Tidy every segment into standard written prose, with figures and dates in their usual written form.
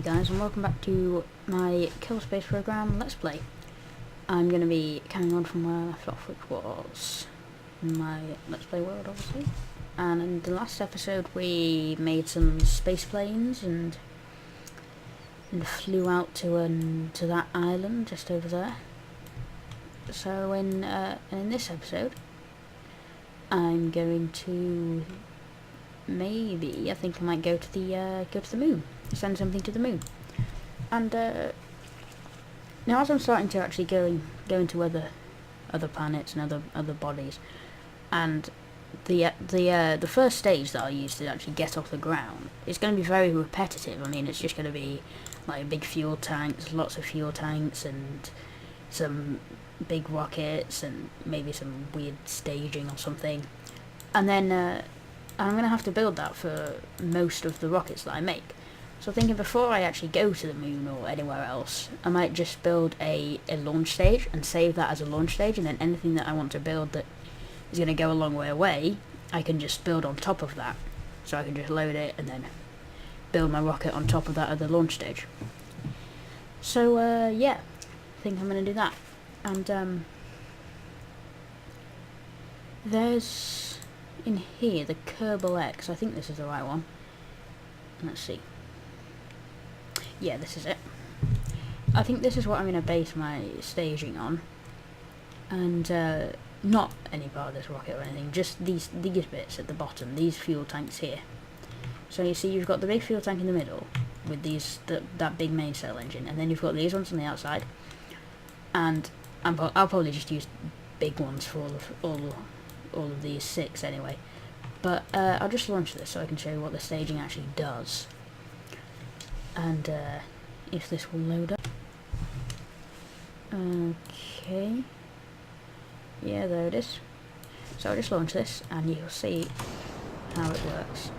guys, and welcome back to my Kerbal Space Program Let's Play. I'm going to be carrying on from where I left off, which was my Let's Play world, obviously. And in the last episode we made some space planes and flew out to that island just over there. So in this episode I'm going to I think I might go to the moon, send something to the moon. And now as I'm starting to actually go into other planets and other bodies, and the first stage that I'll use to actually get off the ground is going to be very repetitive. I mean, it's just going to be like big fuel tanks, lots of fuel tanks, and some big rockets, and maybe some weird staging or something. And then I'm going to have to build that for most of the rockets that I make. So I'm thinking before I actually go to the moon or anywhere else, I might just build a launch stage and save that as a launch stage, and then anything that I want to build that is going to go a long way away, I can just build on top of that. So I can just load it and then build my rocket on top of that other launch stage. So yeah, I think I'm going to do that. And there's in here the Kerbal X. I think this is the right one. Let's see. Yeah, this is it. I think this is what I'm going to base my staging on, and not any part of this rocket or anything, just these bits at the bottom, these fuel tanks here. So you see you've got the big fuel tank in the middle with that big main cell engine, and then you've got these ones on the outside, and I'll probably just use big ones for all of these 6 anyway. But I'll just launch this so I can show you what the staging actually does, and if this will load up. Okay, yeah, there it is. So I'll just launch this and you'll see how it works.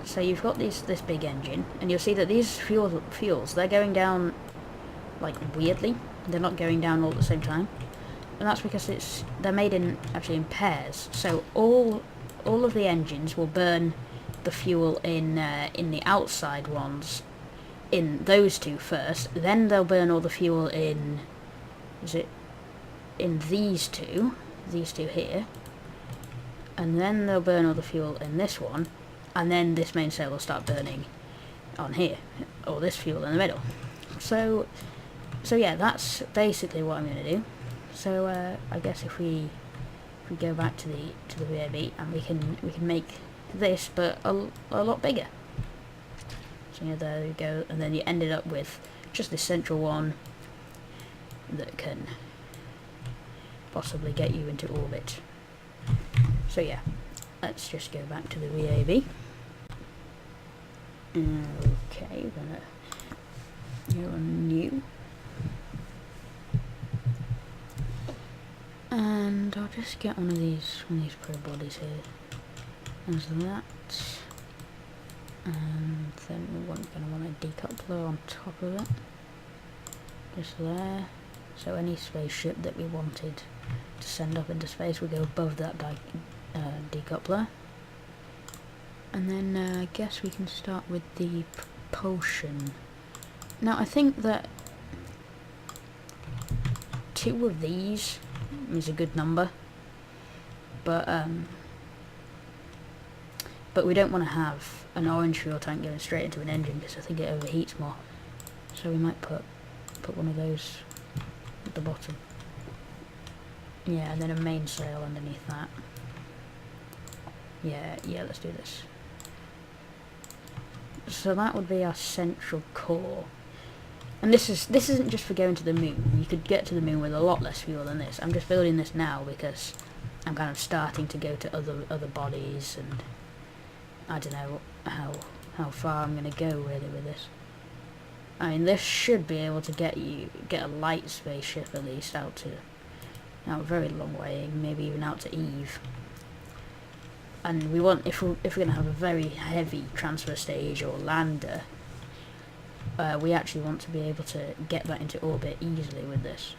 So you've got this big engine, and you'll see that these fuels, they're going down like weirdly. They're not going down all at the same time, and that's because they're made in pairs. So all of the engines will burn the fuel in the outside ones, in those 2 first. Then they'll burn all the fuel in these two here, and then they'll burn all the fuel in this one, and then this main cell will start burning on here, or this fuel in the middle. So yeah, that's basically what I'm going to do. So I guess if we go back to the VAB, and we can make this but a lot bigger. So yeah, there we go, and then you ended up with just this central one that can possibly get you into orbit. So yeah, let's just go back to the VAB. Okay, we're gonna go on new. And I'll just get one of these pro bodies here, as that, and then we're going to want a decoupler on top of it, just there. So any spaceship that we wanted to send up into space would go above that decoupler. And then I guess we can start with the propulsion. Now I think that 2 of these is a good number, but we don't want to have an orange fuel tank going straight into an engine, because I think it overheats more. So we might put one of those at the bottom. Yeah, and then a main sail underneath that. Yeah, let's do this. So that would be our central core. And this isn't just for going to the moon. You could get to the moon with a lot less fuel than this. I'm just building this now because I'm kind of starting to go to other bodies, and I don't know how far I'm going to go really with this. I mean, this should be able to get a light spaceship at least out a very long way, maybe even out to Eve. And we want, if we're going to have a very heavy transfer stage or lander, we actually want to be able to get that into orbit easily with this,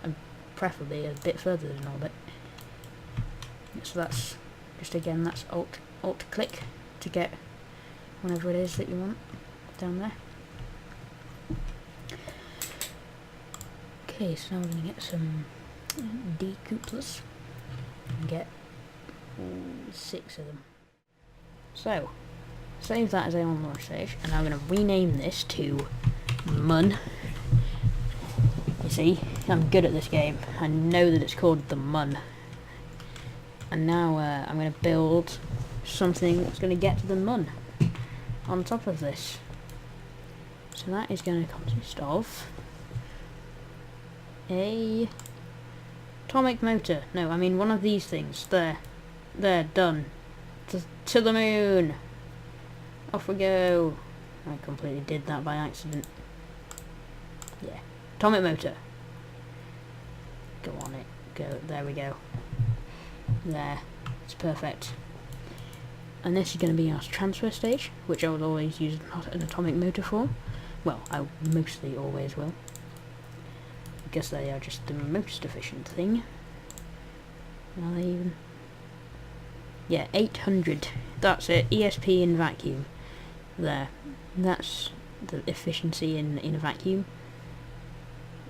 and preferably a bit further than orbit. So that's just, again, that's alt click to get whatever it is that you want. down there. Okay, so now we're going to get some decouplers and get 6 of them. So, save that as a on launch stage, and I'm going to rename this to Mun. You see, I'm good at this game. I know that it's called the Mun. And now I'm going to build something that's going to get to the Mun on top of this. So that is going to consist of a atomic motor. No, I mean one of these things. There, done. To the moon. Off we go. I completely did that by accident. Yeah, atomic motor. Go on it. Go. There we go. There. It's perfect. And this is going to be our transfer stage, which I will always use an atomic motor for. Well, I mostly always will. I guess they are just the most efficient thing. Are they even? Yeah, 800. That's it. ESP in vacuum. There. That's the efficiency in a vacuum.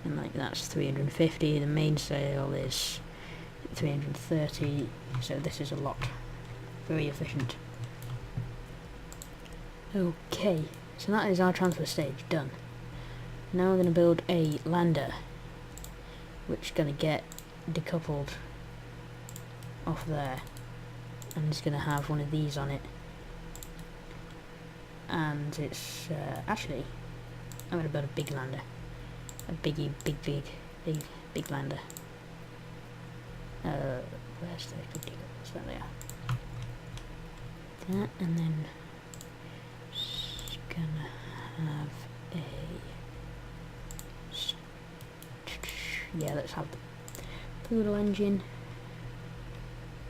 And like that's 350. The mainsail is 330. So this is a lot. Very efficient. Okay, so that is our transfer stage done. Now we're going to build a lander, which is going to get decoupled off there, and it's going to have one of these on it. And it's actually, I'm going to build a big lander, a big lander. Where's the big decouples? There they are. That, and then it's gonna have a yeah, let's have the poodle engine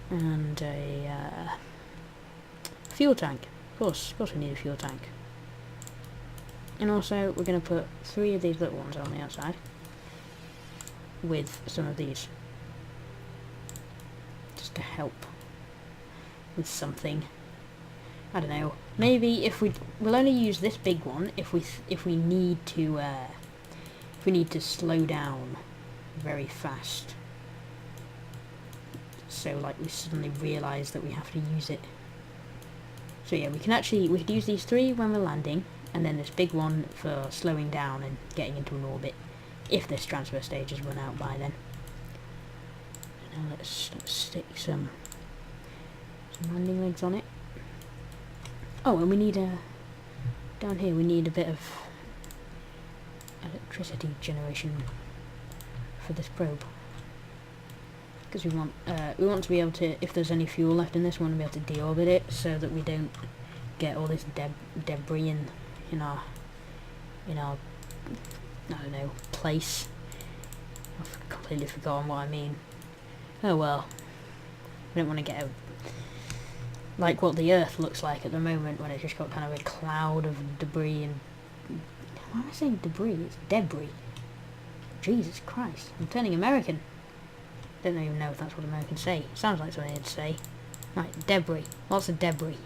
and a fuel tank. Of course we need a fuel tank. And also we're going to put 3 of these little ones on the outside with some of these, just to help with something. I don't know. Maybe if we'll only use this big one if we need to slow down very fast. So like we suddenly realise that we have to use it. So yeah, we could use these 3 when we're landing, and then this big one for slowing down and getting into an orbit, if this transfer stage has run out by then. Now let's stick some landing legs on it. Oh, and we need down here we need a bit of electricity generation for this probe, because we want to be able to, if there's any fuel left in this, we want to be able to deorbit it so that we don't get all this debris in our I don't know, place. I've completely forgotten what I mean. Oh well, we don't want to get like what the Earth looks like at the moment, when it's just got kind of a cloud of debris. And why am I saying debris? It's debris. Jesus Christ, I'm turning American. Don't even know if that's what Americans say. Sounds like something they'd say. Right, debris. Lots of debris.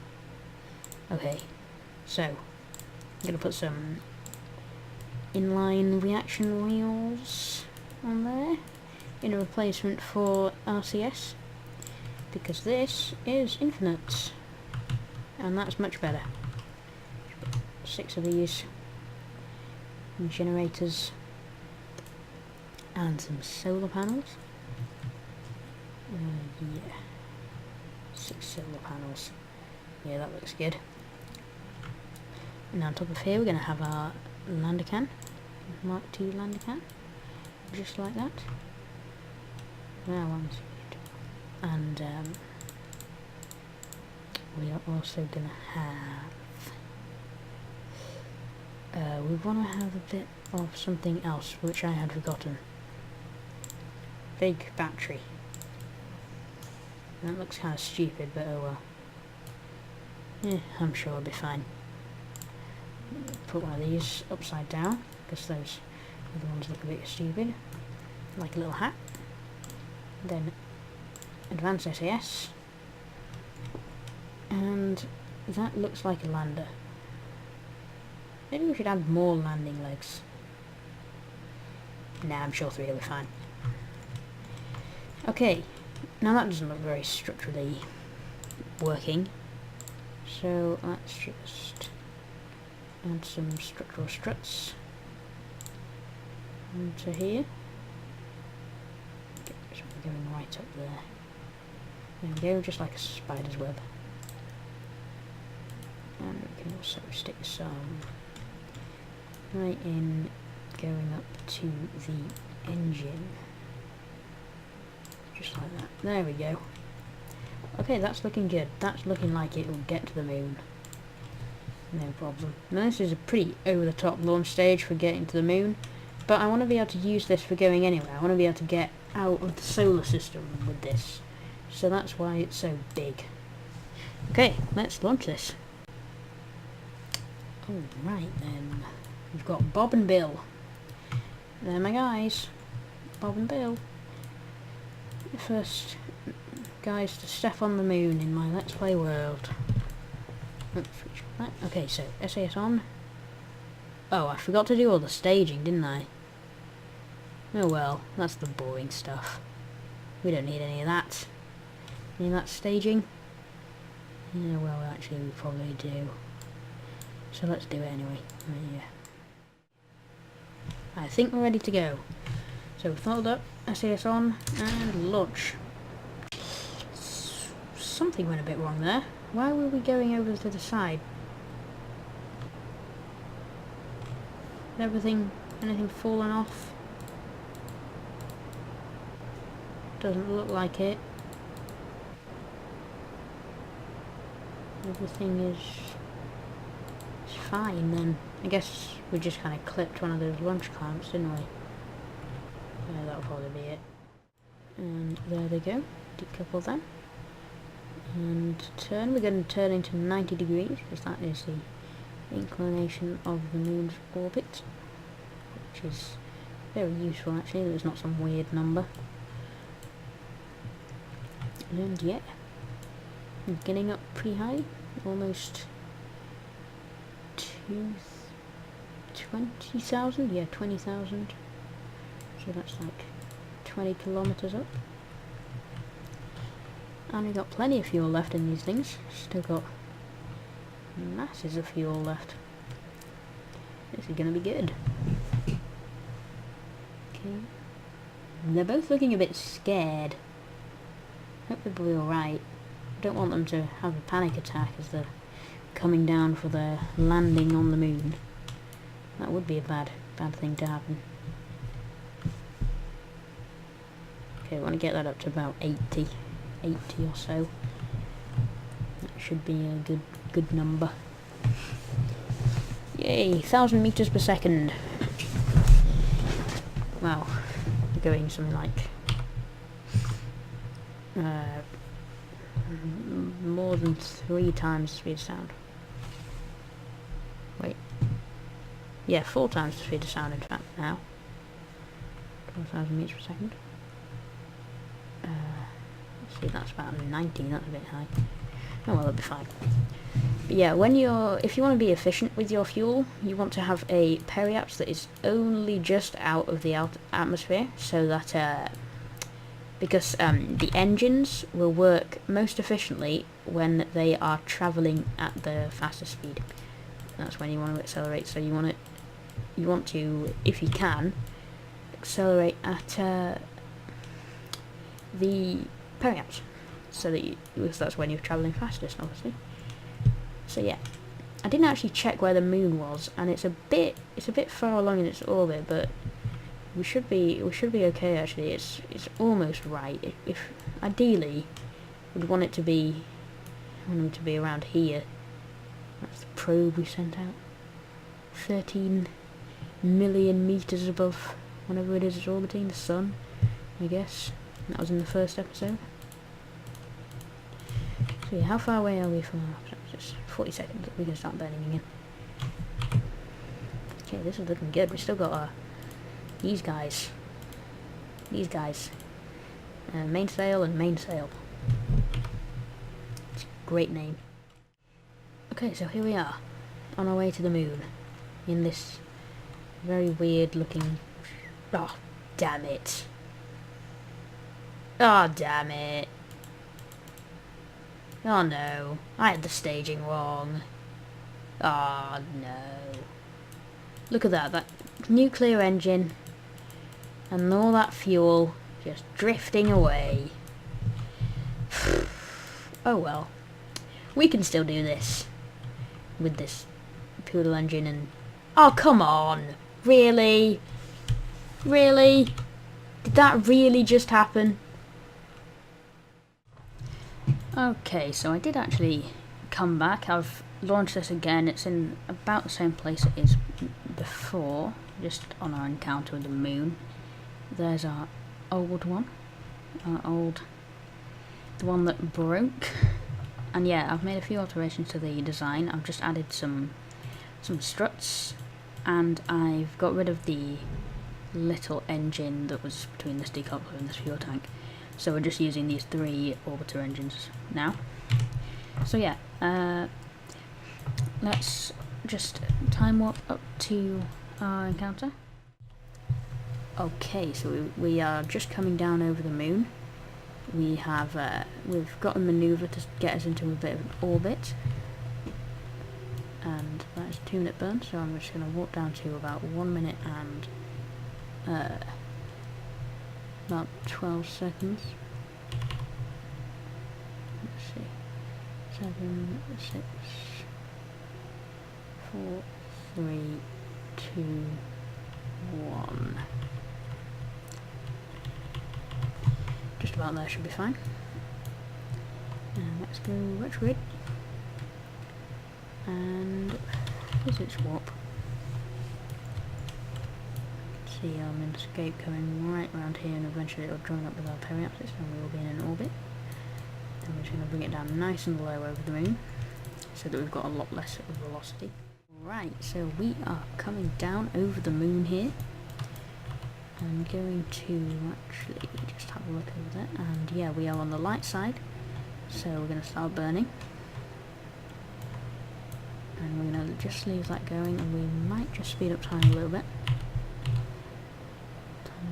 Okay, so I'm going to put some inline reaction wheels on there in a replacement for RCS, because this is infinite, and that's much better. 6 of these generators and some solar panels. Yeah, 6 solar panels. Yeah, that looks good. And on top of here we're going to have our lander can, Mark II lander can, just like that. Now and we are also going to have we want to have a bit of something else which I had forgotten. Big battery. That looks kind of stupid, but oh well. Yeah, I'm sure it'll be fine. Put one of these upside down, because those other ones look a bit stupid. Like a little hat. Then advanced SAS. And that looks like a lander. Maybe we should add more landing legs. Nah, I'm sure 3 will be fine. Okay, now that doesn't look very structurally working. So let's just add some structural struts onto here. Okay, so we're going right up there. There we go, just like a spider's web. And we can also stick some right in, going up to the engine. Just like that. There we go. Okay, that's looking good. That's looking like it will get to the moon. No problem. Now this is a pretty over-the-top launch stage for getting to the moon, but I want to be able to use this for going anywhere. I want to be able to get out of the solar system with this. So that's why it's so big. Okay, let's launch this. Alright then. We've got Bob and Bill. They're my guys. Bob and Bill. The first guys to step on the moon in my Let's Play world. Okay, so SAS on. Oh, I forgot to do all the staging, didn't I? Oh well, that's the boring stuff. We don't need any of that. Any of that staging? Yeah, well, actually we probably do. So let's do it anyway. Yeah. I think we're ready to go. So we've throttled up, SAS on, and launch. Something went a bit wrong there. Why were we going over to the side? Anything fallen off? Doesn't look like it. Everything is fine then. I guess we just kind of clipped one of those launch clamps, didn't we? Yeah, that'll probably be it. And there they go. Decouple them. And turn. We're going to turn into 90 degrees, because that is the inclination of the moon's orbit, which is very useful actually. There's not some weird number. And yeah, getting up pretty high, almost 20,000. Yeah, 20,000. So that's like 20 kilometers up. And we've got plenty of fuel left in these things. Still got masses of fuel left. This is going to be good. Okay. They're both looking a bit scared. Hope they'll be alright. Don't want them to have a panic attack as they're coming down for their landing on the moon. That would be a bad thing to happen. Okay, I want to get that up to about 80 or so. That should be a good number. Yay, 1,000 meters per second. Wow, we're going something like more than 3 times the speed of sound. Wait. Yeah, 4 times the speed of sound in fact now. 12,000 meters per second. See, that's about 90, that's a bit high. Oh well, it'll be fine. But yeah, if you want to be efficient with your fuel, you want to have a periapse that is only just out of the atmosphere, so that because the engines will work most efficiently when they are travelling at the fastest speed. That's when you want to accelerate. So you want to, if you can, accelerate at the periapse, so that because that's when you're travelling fastest, obviously. So yeah, I didn't actually check where the moon was, and it's a bit far along in its orbit, but we should be okay actually. It's almost right. If ideally, we'd want it to be, around here. That's the probe we sent out. 13 million meters above whatever it is it's orbiting the sun, I guess. That was in the first episode. So yeah, how far away are we from our... Just 40 seconds, we can start burning again. Okay, this is looking good. We still got these guys. Mainsail and mainsail. It's a great name. Okay, so here we are, on our way to the moon. in this very weird looking... Oh, damn it. Oh, damn it. Oh no, I had the staging wrong. Oh no. Look at that nuclear engine and all that fuel just drifting away. Oh well. We can still do this with this fuel engine and... Oh, come on! Really? Really? Did that really just happen? Okay, so I did actually come back. I've launched this again. It's in about the same place it is before, just on our encounter with the moon. There's our old one. The one that broke. And yeah, I've made a few alterations to the design. I've just added some struts, and I've got rid of the little engine that was between this decoupler and this fuel tank. So we're just using these 3 orbiter engines now. So yeah, let's just time warp up to our encounter. Okay, so we are just coming down over the moon. We've got a manoeuvre to get us into a bit of an orbit, and that is a 2-minute burn. So I'm just going to warp down to about 1 minute and about 12 seconds. Let's see. 7, 6, 4, 3, 2, 1. Just about there should be fine. And let's go retrograde. And physics warp. See our escape coming right around here, and eventually it'll join up with our periapsis and we will be in an orbit. And we're just going to bring it down nice and low over the moon so that we've got a lot less velocity. Right, so we are coming down over the moon here. I'm going to actually just have a look over there, and yeah, we are on the light side, so we're going to start burning. And we're going to just leave that going, and we might just speed up time a little bit.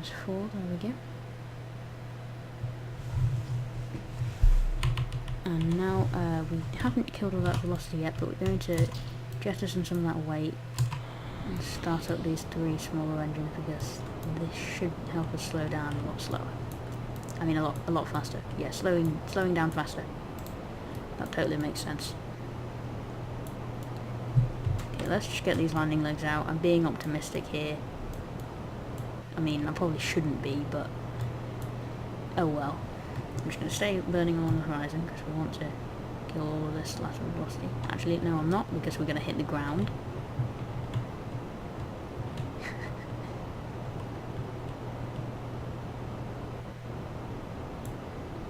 -4, there we go. And now we haven't killed all that velocity yet, but we're going to jettison some of that weight and start up these 3 smaller engines, because this should help us slow down a lot slower. I mean a lot faster. Yeah, slowing down faster. That totally makes sense. Okay, let's just get these landing legs out. I'm being optimistic here. I mean, I probably shouldn't be, but oh well. I'm just going to stay burning along the horizon because we want to kill all of this lateral velocity. Actually, no, I'm not, because we're going to hit the ground.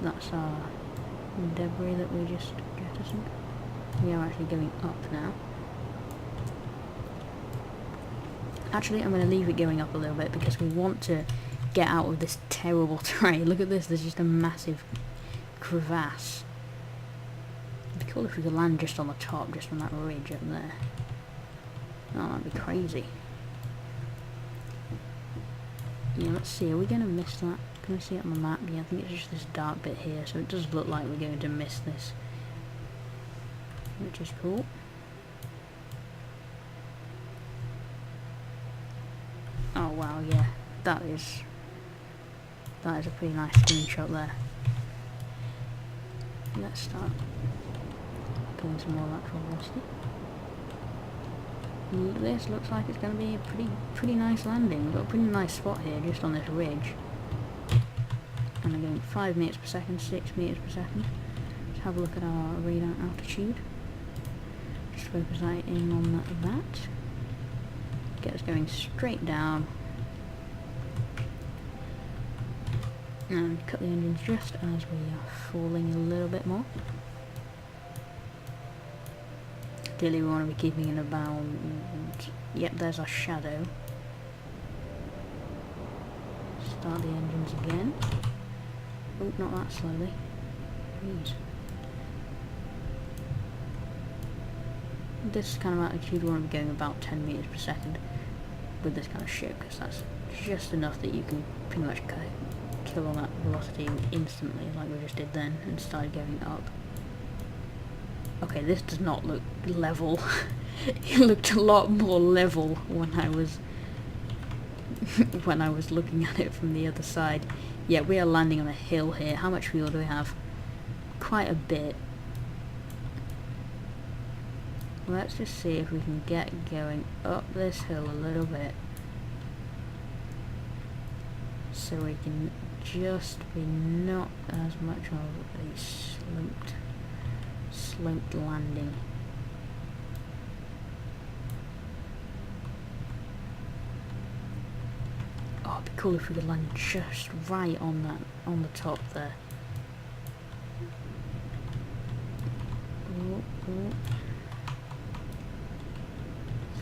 That's our debris that we just jettisoned. We are actually going up now. Actually, I'm going to leave it going up a little bit because we want to get out of this terrible terrain. Look at this, there's just a massive crevasse. It'd be cool if we could land just on the top, just on that ridge up there. Oh, that'd be crazy. Yeah, let's see, are we going to miss that? Can we see it on the map? Yeah, I think it's just this dark bit here, so it does look like we're going to miss this, which is cool. Oh wow, yeah, that is a pretty nice screenshot there. Let's start pulling some more lateral velocity. This looks like it's going to be a pretty nice landing. We've got a pretty nice spot here, just on this ridge. And we're going 5 meters per second, 6 meters per second. Let's have a look at our radar altitude. Just focus that in on that. Get us going straight down. And cut the engines just as we are falling a little bit more. Ideally we want to be keeping it about... Yep, there's our shadow. Start the engines again. Oh, not that slowly. Please. this kind of altitude, we want to be going about 10 meters per second with this kind of ship, because that's just enough that you can pretty much kill on that velocity instantly, like we just did then, and started going up. Okay, this does not look level. It looked a lot more level when I was looking at it from the other side. Yeah, we are landing on a hill here. How much fuel do we have? Quite a bit. Let's just see if we can get going up this hill a little bit, so we can just be not as much of a sloped landing. Oh, it'd be cool if we could land just right on the top there. Ooh, ooh.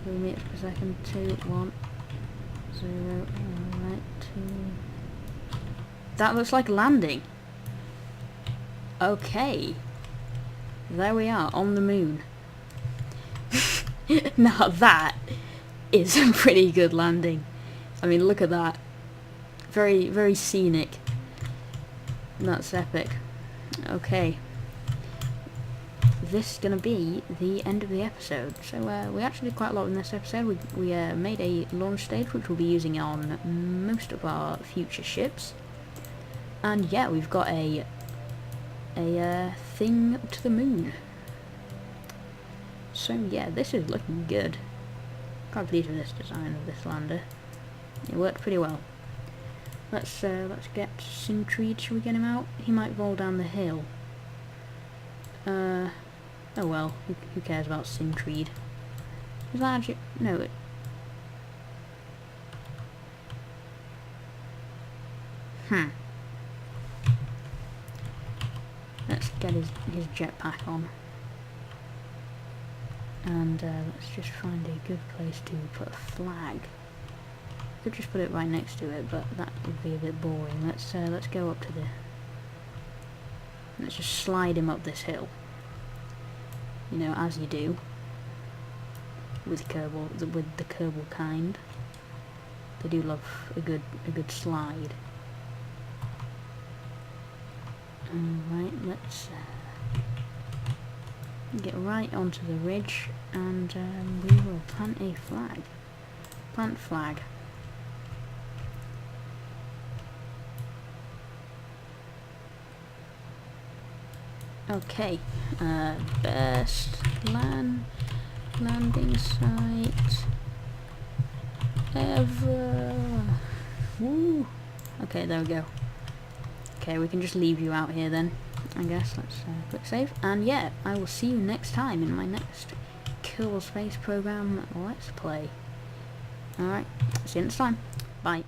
3 meters per second, 2, 1, 0, alright, 2. That looks like landing. Okay. There we are, on the moon. Now that is a pretty good landing. I mean, look at that. Very, very scenic. That's epic. Okay. This is going to be the end of the episode. So we actually did quite a lot in this episode. We made a launch stage which we'll be using on most of our future ships. And yeah, we've got a thing to the moon. So yeah, this is looking good. Quite pleased with this design of this lander. It worked pretty well. Let's get Sintreed. Should we get him out? He might roll down the hill. Oh well, who cares about Sintreed? Is that actually... no, it... Let's get his jetpack on. And let's just find a good place to put a flag. Could just put it right next to it, but that would be a bit boring. Let's go up to the... let's just slide him up this hill. You know, as you do with Kerbal, with the Kerbal kind. They do love a good slide. Alright, let's get right onto the ridge, and we will plant a flag. Plant flag. Okay, best landing site ever. Woo! Okay, there we go. Okay, we can just leave you out here then, I guess. Let's click save. And yeah, I will see you next time in my next Kerbal Space Program Let's Play. Alright, see you next time. Bye.